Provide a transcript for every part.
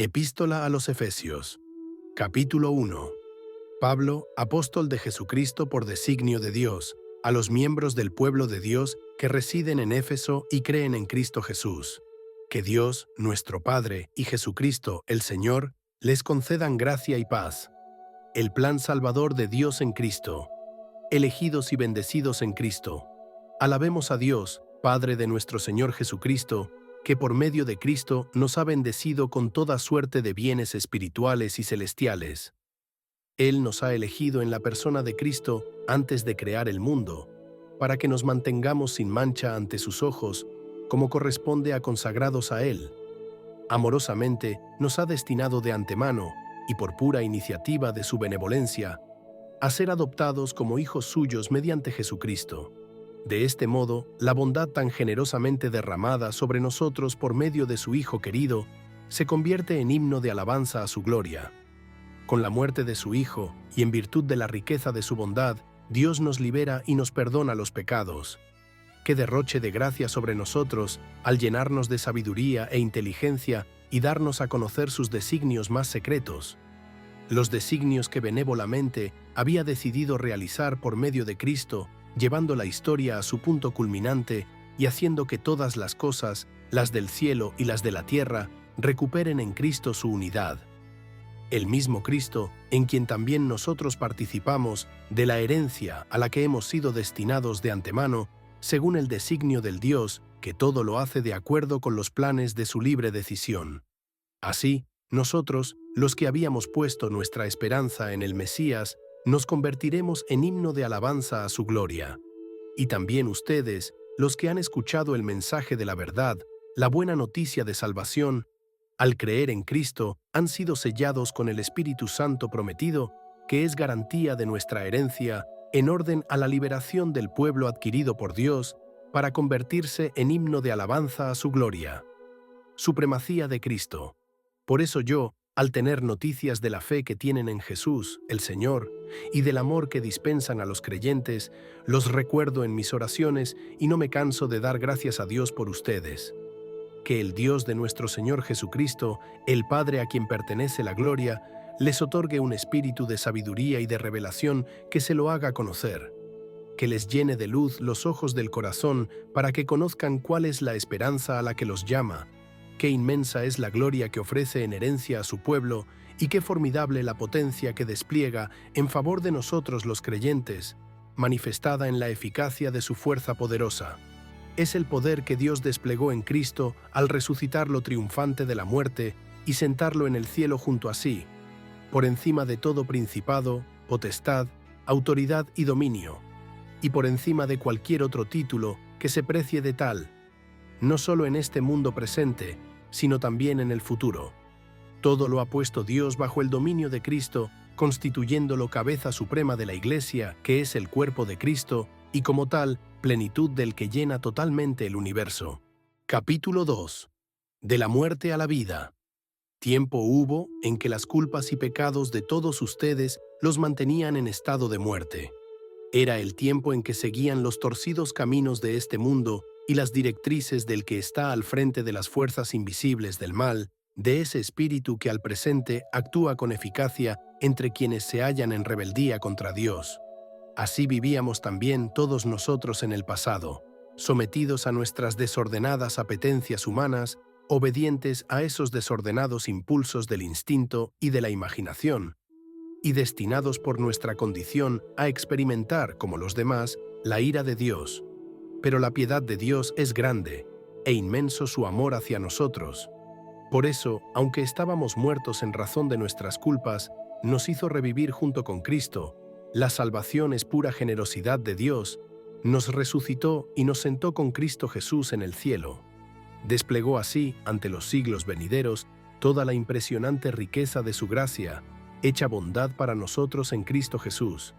Epístola a los Efesios, capítulo 1. Pablo, apóstol de Jesucristo por designio de Dios, a los miembros del pueblo de Dios que residen en Éfeso y creen en Cristo Jesús. Que Dios, nuestro Padre, y Jesucristo, el Señor, les concedan gracia y paz. El plan salvador de Dios en Cristo. Elegidos y bendecidos en Cristo. Alabemos a Dios, Padre de nuestro Señor Jesucristo, que por medio de Cristo nos ha bendecido con toda suerte de bienes espirituales y celestiales. Él nos ha elegido en la persona de Cristo antes de crear el mundo, para que nos mantengamos sin mancha ante sus ojos, como corresponde a consagrados a Él. Amorosamente nos ha destinado de antemano, y por pura iniciativa de su benevolencia, a ser adoptados como hijos suyos mediante Jesucristo. De este modo, la bondad tan generosamente derramada sobre nosotros por medio de su Hijo querido, se convierte en himno de alabanza a su gloria. Con la muerte de su Hijo, y en virtud de la riqueza de su bondad, Dios nos libera y nos perdona los pecados. ¡Qué derroche de gracia sobre nosotros, al llenarnos de sabiduría e inteligencia y darnos a conocer sus designios más secretos! Los designios que benévolamente había decidido realizar por medio de Cristo, llevando la historia a su punto culminante y haciendo que todas las cosas, las del cielo y las de la tierra, recuperen en Cristo su unidad. El mismo Cristo, en quien también nosotros participamos de la herencia a la que hemos sido destinados de antemano, según el designio del Dios, que todo lo hace de acuerdo con los planes de su libre decisión. Así, nosotros, los que habíamos puesto nuestra esperanza en el Mesías, nos convertiremos en himno de alabanza a su gloria. Y también ustedes, los que han escuchado el mensaje de la verdad, la buena noticia de salvación, al creer en Cristo, han sido sellados con el Espíritu Santo prometido, que es garantía de nuestra herencia, en orden a la liberación del pueblo adquirido por Dios, para convertirse en himno de alabanza a su gloria. Supremacía de Cristo. Por eso yo, al tener noticias de la fe que tienen en Jesús, el Señor, y del amor que dispensan a los creyentes, los recuerdo en mis oraciones y no me canso de dar gracias a Dios por ustedes. Que el Dios de nuestro Señor Jesucristo, el Padre a quien pertenece la gloria, les otorgue un espíritu de sabiduría y de revelación que se lo haga conocer. Que les llene de luz los ojos del corazón para que conozcan cuál es la esperanza a la que los llama, qué inmensa es la gloria que ofrece en herencia a su pueblo y qué formidable la potencia que despliega en favor de nosotros los creyentes, manifestada en la eficacia de su fuerza poderosa. Es el poder que Dios desplegó en Cristo al resucitarlo triunfante de la muerte y sentarlo en el cielo junto a sí, por encima de todo principado, potestad, autoridad y dominio, y por encima de cualquier otro título que se precie de tal, no solo en este mundo presente, sino también en el futuro. Todo lo ha puesto Dios bajo el dominio de Cristo, constituyéndolo cabeza suprema de la Iglesia, que es el cuerpo de Cristo, y como tal, plenitud del que llena totalmente el universo. Capítulo 2. De la muerte a la vida. Tiempo hubo en que las culpas y pecados de todos ustedes los mantenían en estado de muerte. Era el tiempo en que seguían los torcidos caminos de este mundo y las directrices del que está al frente de las fuerzas invisibles del mal, de ese espíritu que al presente actúa con eficacia entre quienes se hallan en rebeldía contra Dios. Así vivíamos también todos nosotros en el pasado, sometidos a nuestras desordenadas apetencias humanas, obedientes a esos desordenados impulsos del instinto y de la imaginación, y destinados por nuestra condición a experimentar, como los demás, la ira de Dios. Pero la piedad de Dios es grande, e inmenso su amor hacia nosotros. Por eso, aunque estábamos muertos en razón de nuestras culpas, nos hizo revivir junto con Cristo. La salvación es pura generosidad de Dios, nos resucitó y nos sentó con Cristo Jesús en el cielo. Desplegó así, ante los siglos venideros, toda la impresionante riqueza de su gracia, hecha bondad para nosotros en Cristo Jesús.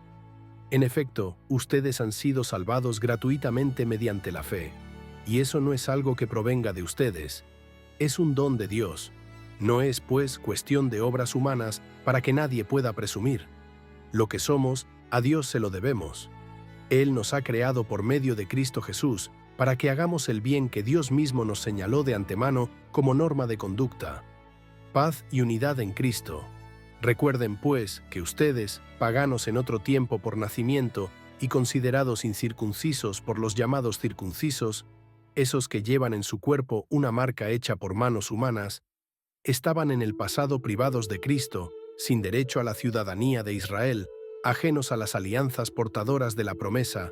En efecto, ustedes han sido salvados gratuitamente mediante la fe, y eso no es algo que provenga de ustedes, es un don de Dios. No es, pues, cuestión de obras humanas para que nadie pueda presumir. Lo que somos, a Dios se lo debemos. Él nos ha creado por medio de Cristo Jesús, para que hagamos el bien que Dios mismo nos señaló de antemano como norma de conducta. paz y unidad en Cristo. Recuerden, pues, que ustedes, paganos en otro tiempo por nacimiento y considerados incircuncisos por los llamados circuncisos, esos que llevan en su cuerpo una marca hecha por manos humanas, estaban en el pasado privados de Cristo, sin derecho a la ciudadanía de Israel, ajenos a las alianzas portadoras de la promesa,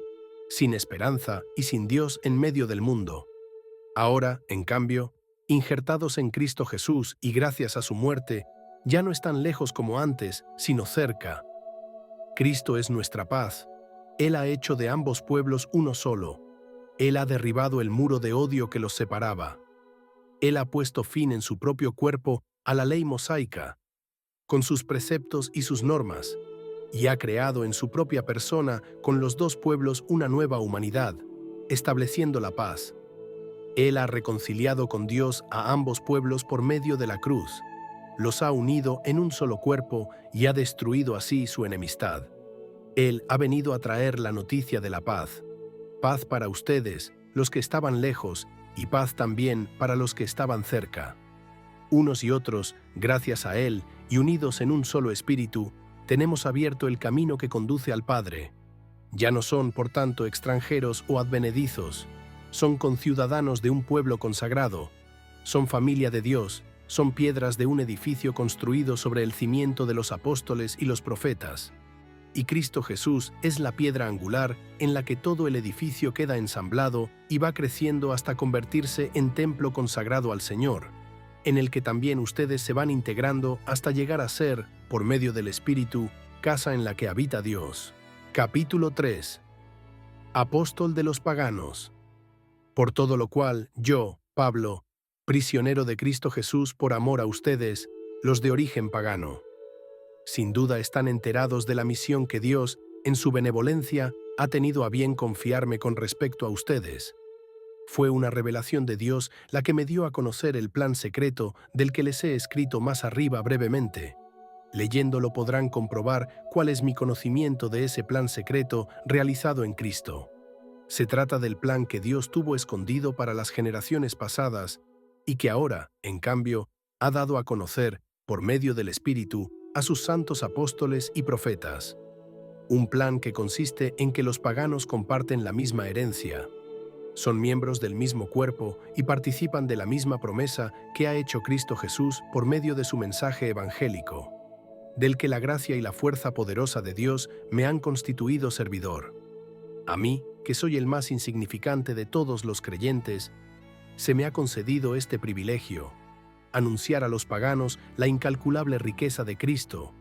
sin esperanza y sin Dios en medio del mundo. Ahora, en cambio, injertados en Cristo Jesús y gracias a su muerte, ya no están lejos como antes, sino cerca. Cristo es nuestra paz. Él ha hecho de ambos pueblos uno solo. Él ha derribado el muro de odio que los separaba. Él ha puesto fin en su propio cuerpo a la ley mosaica, con sus preceptos y sus normas, y ha creado en su propia persona con los dos pueblos una nueva humanidad, estableciendo la paz. Él ha reconciliado con Dios a ambos pueblos por medio de la cruz, los ha unido en un solo cuerpo y ha destruido así su enemistad. Él ha venido a traer la noticia de la paz. Paz para ustedes, los que estaban lejos, y paz también para los que estaban cerca. Unos y otros, gracias a Él, y unidos en un solo espíritu, tenemos abierto el camino que conduce al Padre. Ya no son, por tanto, extranjeros o advenedizos, son conciudadanos de un pueblo consagrado, son familia de Dios, son piedras de un edificio construido sobre el cimiento de los apóstoles y los profetas. Y Cristo Jesús es la piedra angular en la que todo el edificio queda ensamblado y va creciendo hasta convertirse en templo consagrado al Señor, en el que también ustedes se van integrando hasta llegar a ser, por medio del Espíritu, casa en la que habita Dios. Capítulo 3. Apóstol de los paganos. Por todo lo cual, yo, Pablo, prisionero de Cristo Jesús por amor a ustedes, los de origen pagano. Sin duda están enterados de la misión que Dios, en su benevolencia, ha tenido a bien confiarme con respecto a ustedes. Fue una revelación de Dios la que me dio a conocer el plan secreto del que les he escrito más arriba brevemente. Leyéndolo podrán comprobar cuál es mi conocimiento de ese plan secreto realizado en Cristo. Se trata del plan que Dios tuvo escondido para las generaciones pasadas y que ahora, en cambio, ha dado a conocer, por medio del Espíritu, a sus santos apóstoles y profetas. Un plan que consiste en que los paganos comparten la misma herencia. Son miembros del mismo cuerpo y participan de la misma promesa que ha hecho Cristo Jesús por medio de su mensaje evangélico, del que la gracia y la fuerza poderosa de Dios me han constituido servidor. A mí, que soy el más insignificante de todos los creyentes, se me ha concedido este privilegio, anunciar a los paganos la incalculable riqueza de Cristo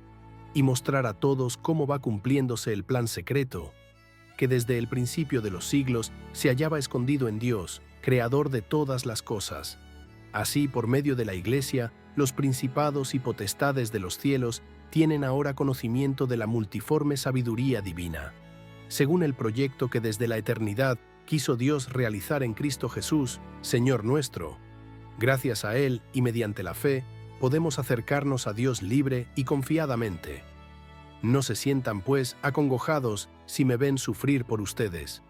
y mostrar a todos cómo va cumpliéndose el plan secreto, que desde el principio de los siglos se hallaba escondido en Dios, creador de todas las cosas. Así, por medio de la Iglesia, los principados y potestades de los cielos tienen ahora conocimiento de la multiforme sabiduría divina, según el proyecto que desde la eternidad quiso Dios realizar en Cristo Jesús, Señor nuestro. Gracias a Él y mediante la fe, podemos acercarnos a Dios libre y confiadamente. No se sientan, pues, acongojados si me ven sufrir por ustedes.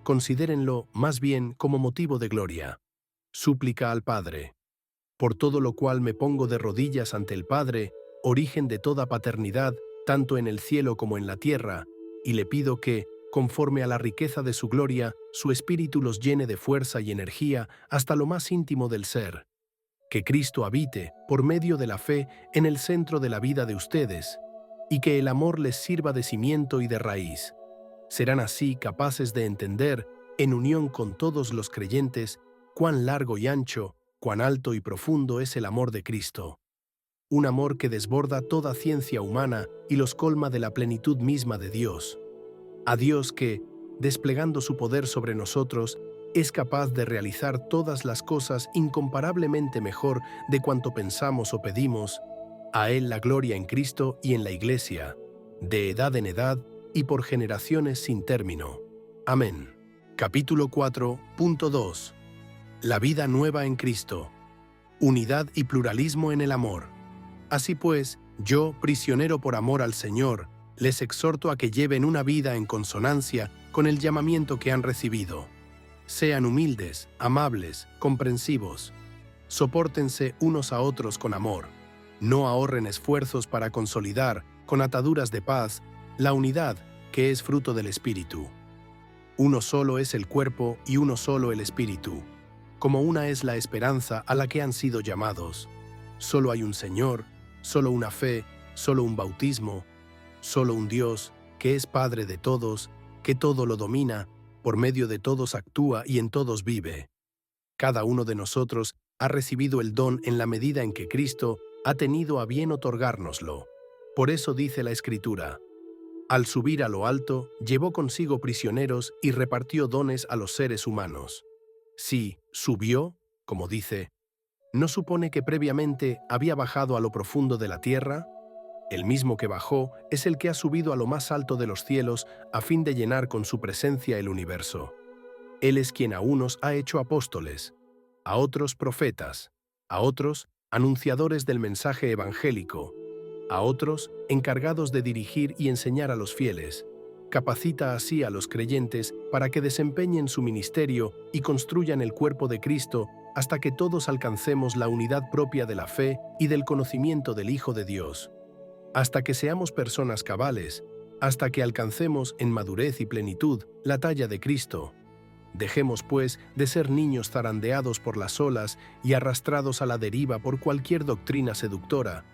Considérenlo más bien como motivo de gloria. Súplica al Padre. Por todo lo cual me pongo de rodillas ante el Padre, origen de toda paternidad, tanto en el cielo como en la tierra, y le pido que, conforme a la riqueza de su gloria, su espíritu los llene de fuerza y energía hasta lo más íntimo del ser. Que Cristo habite, por medio de la fe, en el centro de la vida de ustedes, y que el amor les sirva de cimiento y de raíz. Serán así capaces de entender, en unión con todos los creyentes, cuán largo y ancho, cuán alto y profundo es el amor de Cristo. Un amor que desborda toda ciencia humana y los colma de la plenitud misma de Dios. A Dios que, desplegando su poder sobre nosotros, es capaz de realizar todas las cosas incomparablemente mejor de cuanto pensamos o pedimos, a Él la gloria en Cristo y en la Iglesia, de edad en edad y por generaciones sin término. Amén. Capítulo 4.2. La vida nueva en Cristo. Unidad y pluralismo en el amor. Así pues, yo, prisionero por amor al Señor, les exhorto a que lleven una vida en consonancia con el llamamiento que han recibido. Sean humildes, amables, comprensivos. Sopórtense unos a otros con amor. No ahorren esfuerzos para consolidar, con ataduras de paz, la unidad que es fruto del Espíritu. Uno solo es el cuerpo y uno solo el Espíritu, como una es la esperanza a la que han sido llamados. Solo hay un Señor, solo una fe, solo un bautismo, solo un Dios, que es Padre de todos, que todo lo domina, por medio de todos actúa y en todos vive. Cada uno de nosotros ha recibido el don en la medida en que Cristo ha tenido a bien otorgárnoslo. Por eso dice la Escritura: al subir a lo alto, llevó consigo prisioneros y repartió dones a los seres humanos. Si subió, como dice, ¿no supone que previamente había bajado a lo profundo de la tierra? El mismo que bajó es el que ha subido a lo más alto de los cielos a fin de llenar con su presencia el universo. Él es quien a unos ha hecho apóstoles, a otros profetas, a otros anunciadores del mensaje evangélico, a otros encargados de dirigir y enseñar a los fieles. Capacita así a los creyentes para que desempeñen su ministerio y construyan el cuerpo de Cristo hasta que todos alcancemos la unidad propia de la fe y del conocimiento del Hijo de Dios. Hasta que seamos personas cabales, hasta que alcancemos en madurez y plenitud la talla de Cristo. Dejemos, pues, de ser niños zarandeados por las olas y arrastrados a la deriva por cualquier doctrina seductora,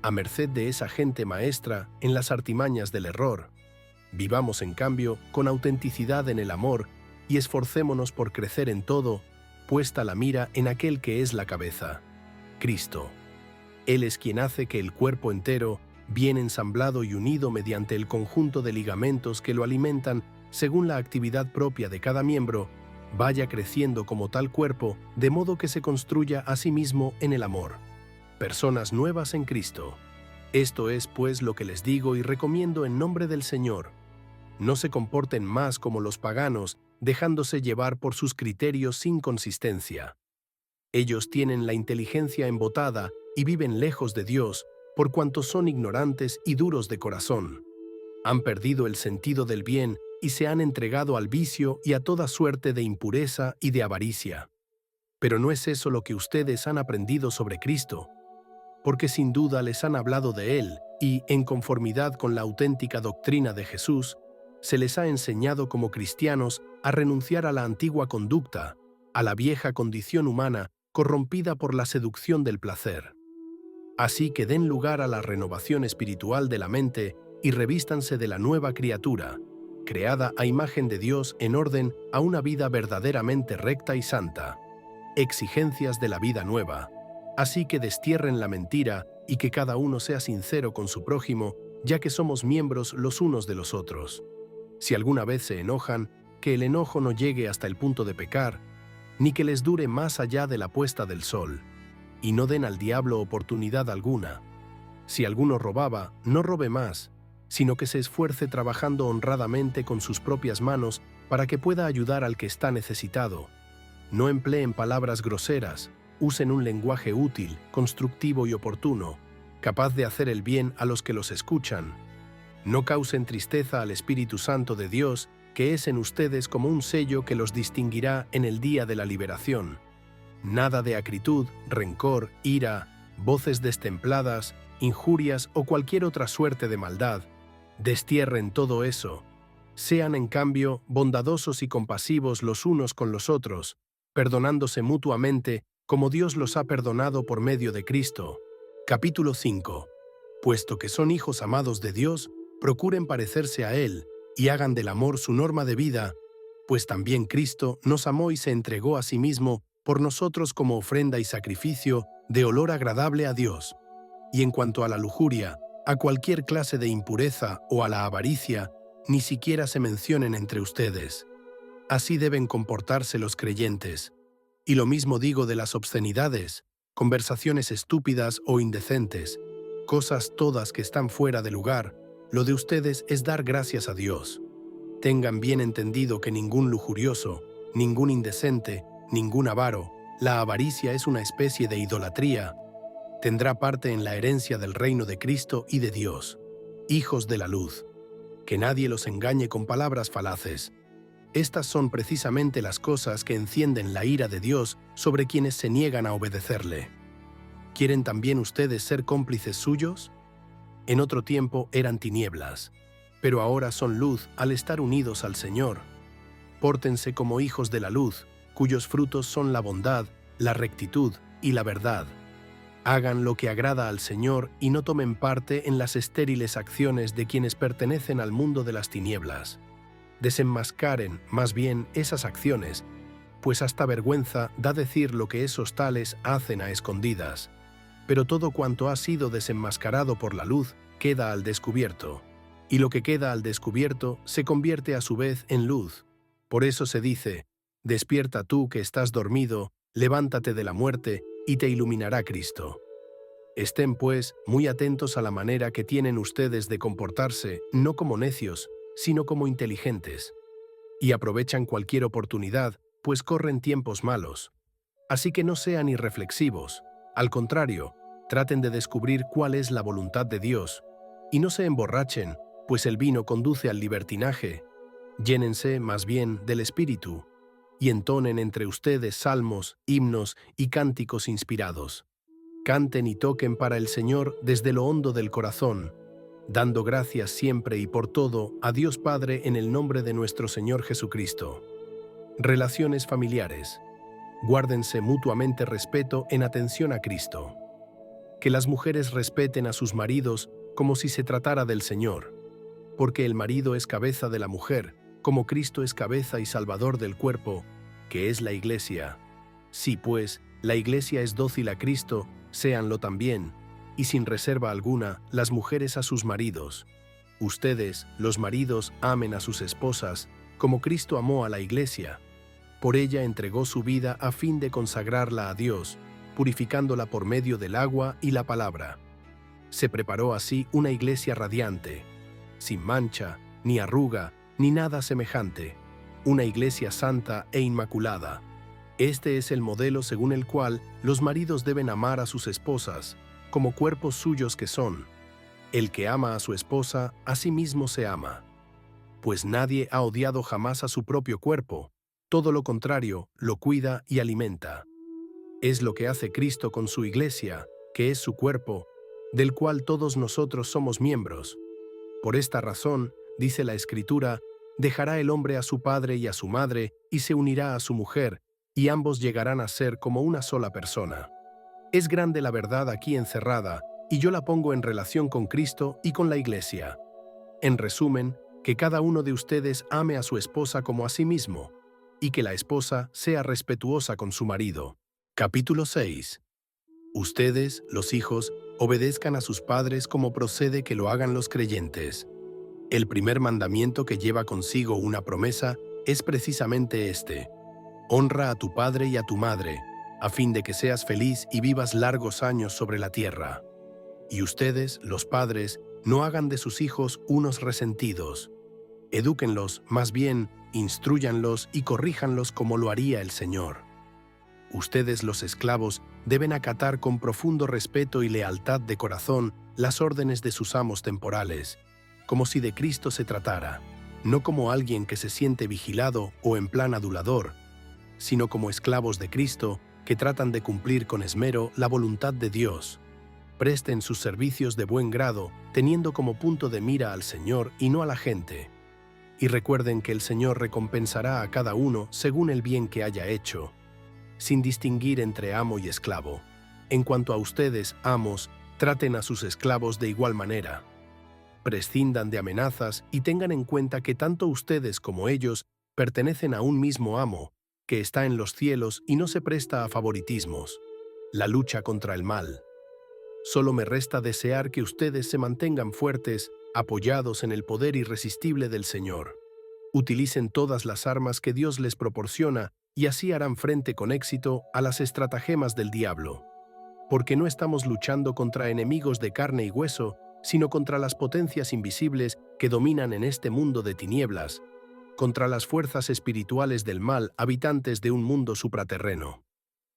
a merced de esa gente maestra en las artimañas del error. Vivamos, en cambio, con autenticidad en el amor y esforcémonos por crecer en todo, puesta la mira en aquel que es la cabeza, Cristo. Él es quien hace que el cuerpo entero, bien ensamblado y unido mediante el conjunto de ligamentos que lo alimentan según la actividad propia de cada miembro, vaya creciendo como tal cuerpo, de modo que se construya a sí mismo en el amor. Personas nuevas en Cristo. Esto es, pues, lo que les digo y recomiendo en nombre del Señor. No se comporten más como los paganos, dejándose llevar por sus criterios sin consistencia. Ellos tienen la inteligencia embotada y viven lejos de Dios, por cuanto son ignorantes y duros de corazón. Han perdido el sentido del bien y se han entregado al vicio y a toda suerte de impureza y de avaricia. Pero no es eso lo que ustedes han aprendido sobre Cristo, porque sin duda les han hablado de Él y, en conformidad con la auténtica doctrina de Jesús, se les ha enseñado como cristianos a renunciar a la antigua conducta, a la vieja condición humana corrompida por la seducción del placer. Así que den lugar a la renovación espiritual de la mente y revístanse de la nueva criatura, creada a imagen de Dios en orden a una vida verdaderamente recta y santa. Exigencias de la vida nueva. Así que destierren la mentira y que cada uno sea sincero con su prójimo, ya que somos miembros los unos de los otros. Si alguna vez se enojan, que el enojo no llegue hasta el punto de pecar, ni que les dure más allá de la puesta del sol, y no den al diablo oportunidad alguna. Si alguno robaba, no robe más, sino que se esfuerce trabajando honradamente con sus propias manos para que pueda ayudar al que está necesitado. No empleen palabras groseras, usen un lenguaje útil, constructivo y oportuno, capaz de hacer el bien a los que los escuchan. No causen tristeza al Espíritu Santo de Dios, que es en ustedes como un sello que los distinguirá en el día de la liberación. Nada de acritud, rencor, ira, voces destempladas, injurias o cualquier otra suerte de maldad. Destierren todo eso. Sean, en cambio, bondadosos y compasivos los unos con los otros, perdonándose mutuamente como Dios los ha perdonado por medio de Cristo. Capítulo 5. Puesto que son hijos amados de Dios, procuren parecerse a Él y hagan del amor su norma de vida, pues también Cristo nos amó y se entregó a sí mismo por nosotros como ofrenda y sacrificio de olor agradable a Dios. Y en cuanto a la lujuria, a cualquier clase de impureza o a la avaricia, ni siquiera se mencionen entre ustedes. Así deben comportarse los creyentes. Y lo mismo digo de las obscenidades, conversaciones estúpidas o indecentes, cosas todas que están fuera de lugar. Lo de ustedes es dar gracias a Dios. Tengan bien entendido que ningún lujurioso, ningún indecente, ningún avaro, la avaricia es una especie de idolatría, tendrá parte en la herencia del reino de Cristo y de Dios. Hijos de la luz. Que nadie los engañe con palabras falaces. Estas son precisamente las cosas que encienden la ira de Dios sobre quienes se niegan a obedecerle. ¿Quieren también ustedes ser cómplices suyos? En otro tiempo eran tinieblas, pero ahora son luz al estar unidos al Señor. Pórtense como hijos de la luz, cuyos frutos son la bondad, la rectitud y la verdad. Hagan lo que agrada al Señor y no tomen parte en las estériles acciones de quienes pertenecen al mundo de las tinieblas. Desenmascaren, más bien, esas acciones, pues hasta vergüenza da decir lo que esos tales hacen a escondidas. Pero todo cuanto ha sido desenmascarado por la luz queda al descubierto, y lo que queda al descubierto se convierte a su vez en luz. Por eso se dice: despierta tú que estás dormido, levántate de la muerte, y te iluminará Cristo. Estén, pues, muy atentos a la manera que tienen ustedes de comportarse, no como necios, sino como inteligentes. Y aprovechan cualquier oportunidad, pues corren tiempos malos. Así que no sean irreflexivos. Al contrario, traten de descubrir cuál es la voluntad de Dios. Y no se emborrachen, pues el vino conduce al libertinaje. Llénense, más bien, del Espíritu, y entonen entre ustedes salmos, himnos y cánticos inspirados. Canten y toquen para el Señor desde lo hondo del corazón, dando gracias siempre y por todo a Dios Padre en el nombre de nuestro Señor Jesucristo. Relaciones familiares. Guárdense mutuamente respeto en atención a Cristo. Que las mujeres respeten a sus maridos como si se tratara del Señor, porque el marido es cabeza de la mujer, como Cristo es cabeza y salvador del cuerpo, que es la Iglesia. Si, pues, la Iglesia es dócil a Cristo, séanlo también, y sin reserva alguna, las mujeres a sus maridos. Ustedes, los maridos, amen a sus esposas, como Cristo amó a la Iglesia. Por ella entregó su vida a fin de consagrarla a Dios, purificándola por medio del agua y la palabra. Se preparó así una Iglesia radiante, sin mancha, ni arruga, ni nada semejante, una Iglesia santa e inmaculada. Este es el modelo según el cual los maridos deben amar a sus esposas, como cuerpos suyos que son. El que ama a su esposa, a sí mismo se ama. Pues nadie ha odiado jamás a su propio cuerpo, todo lo contrario, lo cuida y alimenta. Es lo que hace Cristo con su Iglesia, que es su cuerpo, del cual todos nosotros somos miembros. Por esta razón, dice la Escritura, dejará el hombre a su padre y a su madre, y se unirá a su mujer, y ambos llegarán a ser como una sola persona. Es grande la verdad aquí encerrada, y yo la pongo en relación con Cristo y con la Iglesia. En resumen, que cada uno de ustedes ame a su esposa como a sí mismo, y que la esposa sea respetuosa con su marido. Capítulo 6. Ustedes, los hijos, obedezcan a sus padres como procede que lo hagan los creyentes. El primer mandamiento que lleva consigo una promesa es precisamente este: honra a tu padre y a tu madre, a fin de que seas feliz y vivas largos años sobre la tierra. Y ustedes, los padres, no hagan de sus hijos unos resentidos. Edúquenlos, más bien, instrúyanlos y corríjanlos como lo haría el Señor. Ustedes, los esclavos, deben acatar con profundo respeto y lealtad de corazón las órdenes de sus amos temporales, como si de Cristo se tratara, no como alguien que se siente vigilado o en plan adulador, sino como esclavos de Cristo que tratan de cumplir con esmero la voluntad de Dios. Presten sus servicios de buen grado, teniendo como punto de mira al Señor y no a la gente. Y recuerden que el Señor recompensará a cada uno según el bien que haya hecho, sin distinguir entre amo y esclavo. En cuanto a ustedes, amos, traten a sus esclavos de igual manera. Prescindan de amenazas y tengan en cuenta que tanto ustedes como ellos pertenecen a un mismo amo, que está en los cielos y no se presta a favoritismos. La lucha contra el mal. Solo me resta desear que ustedes se mantengan fuertes, apoyados en el poder irresistible del Señor. Utilicen todas las armas que Dios les proporciona y así harán frente con éxito a las estratagemas del diablo. Porque no estamos luchando contra enemigos de carne y hueso, sino contra las potencias invisibles que dominan en este mundo de tinieblas, contra las fuerzas espirituales del mal habitantes de un mundo supraterreno.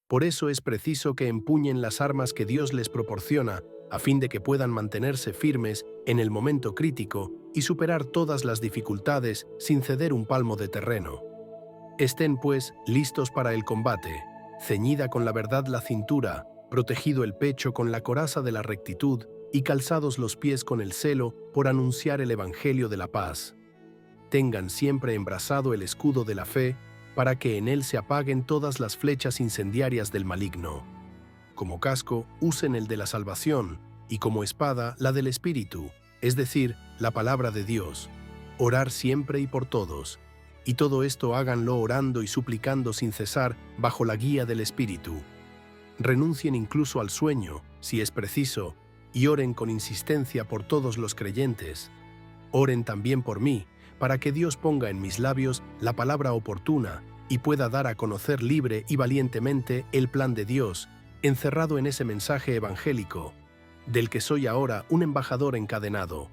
Por eso es preciso que empuñen las armas que Dios les proporciona, a fin de que puedan mantenerse firmes en el momento crítico y superar todas las dificultades sin ceder un palmo de terreno. Estén, pues, listos para el combate, ceñida con la verdad la cintura, protegido el pecho con la coraza de la rectitud y calzados los pies con el celo por anunciar el Evangelio de la paz. Tengan siempre embrazado el escudo de la fe, para que en él se apaguen todas las flechas incendiarias del maligno. Como casco, usen el de la salvación, y como espada, la del Espíritu, es decir, la palabra de Dios. Orar siempre y por todos. Y todo esto háganlo orando y suplicando sin cesar, bajo la guía del Espíritu. Renuncien incluso al sueño, si es preciso, y oren con insistencia por todos los creyentes. Oren también por mí, para que Dios ponga en mis labios la palabra oportuna y pueda dar a conocer libre y valientemente el plan de Dios, encerrado en ese mensaje evangélico, del que soy ahora un embajador encadenado.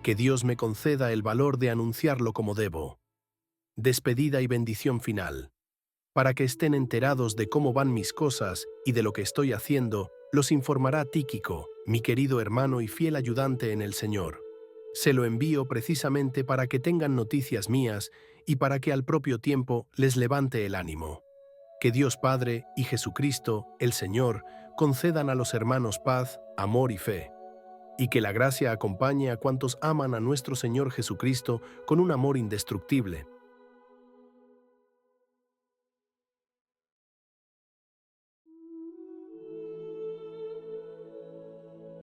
Que Dios me conceda el valor de anunciarlo como debo. Despedida y bendición final. Para que estén enterados de cómo van mis cosas y de lo que estoy haciendo, los informará Tíquico, mi querido hermano y fiel ayudante en el Señor. Se lo envío precisamente para que tengan noticias mías y para que al propio tiempo les levante el ánimo. Que Dios Padre y Jesucristo, el Señor, concedan a los hermanos paz, amor y fe. Y que la gracia acompañe a cuantos aman a nuestro Señor Jesucristo con un amor indestructible.